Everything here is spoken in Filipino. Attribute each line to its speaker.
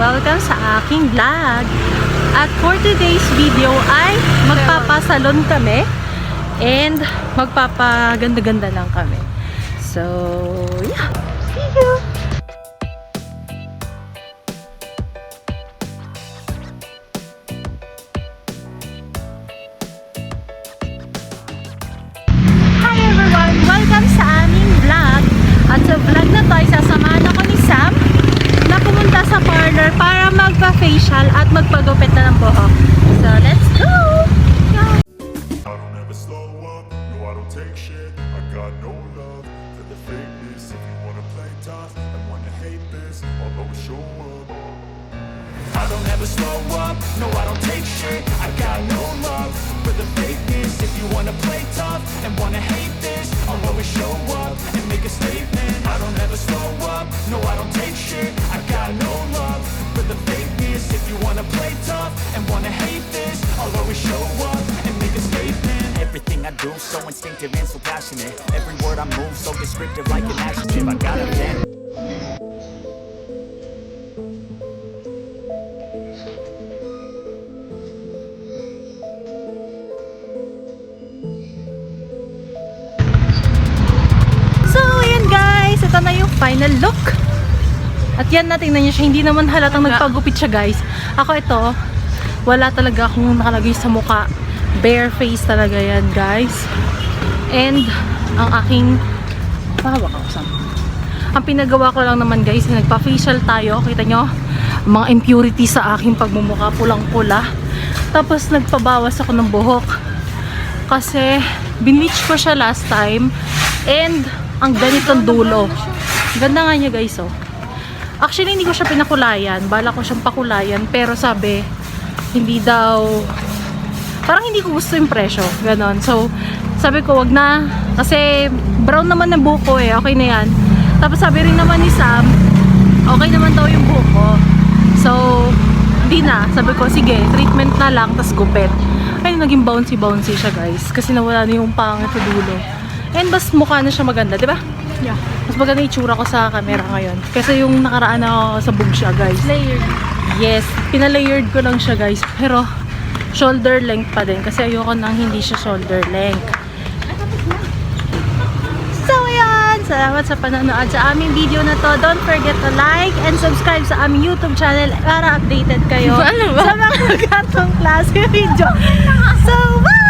Speaker 1: welcome sa aking vlog. At for today's video ay magpapasalon kami and magpapaganda-ganda lang kami. So, yeah. See you! Hi everyone! Welcome sa aming vlog. At sa vlog na to ay sasamahan ako ni Sam na pumunta sa parlor para magpa-facial at magpagupit na ng buhok. So, let's go! Go!
Speaker 2: I don't ever slow up, no I don't take shit. I got no love for the fakeness. If you wanna play tough and wanna hate this, I'll always show up. I don't ever slow up, no I don't take shit. I got no love for the fakeness. If you wanna play tough and wanna hate this, I'll always show up and make a statement. I don't ever slow up, no I don't take shit. I got no love for the fakeness. If you wanna play tough and wanna hate this, I'll always show up and make a statement.
Speaker 3: Everything I do so instinctive and so passionate. Every word I move so descriptive like an adjective. I got a pen.
Speaker 1: So, ayan guys. Ito na yung final look. At yan na, tingnan nyo siya. Hindi naman halatang nagpagupit siya guys. Ako ito, wala talaga akong nakalagay sa muka. Bare face talaga yan guys. And, ang aking pahawak ako Sam. Ang pinagawa ko lang naman guys, nagpa-facial tayo. Kita nyo, mga impurities sa aking pagmumukha, pulang-pula. Tapos nagpabawas ako ng buhok. Kasi, binleach ko siya last time. And, ang ganitong dulo. Ganda nga niya guys, oh. Actually, hindi ko siya pinakulayan. Bala ko siyang pakulayan. Pero sabi, hindi daw, parang hindi ko gusto yung presyo. Ganon. So, sabi ko, wag na. Kasi, brown naman ng buhok ko eh. Okay na yan. Tapos sabi rin naman ni Sam, okay naman daw yung buhok ko. So, hindi na. Sabi ko, sige, treatment na lang, tas gupit. Ay, naging bouncy-bouncy siya guys. Kasi nawala na yung pangit sa dulo. And bas mukha na siya maganda, di ba? Yeah. Mas maganda yung itsura ko sa camera ngayon. Kasi yung nakaraan ako sa bug siya guys. Layered. Yes, pinalayered ko lang siya guys. Pero, shoulder length pa din. Kasi ayoko nang hindi siya shoulder length. So, ayan. Salamat sa panonood sa aming video na to. Don't forget to like and subscribe sa aming YouTube channel para updated kayo sa mga gatong klase video. So, bye!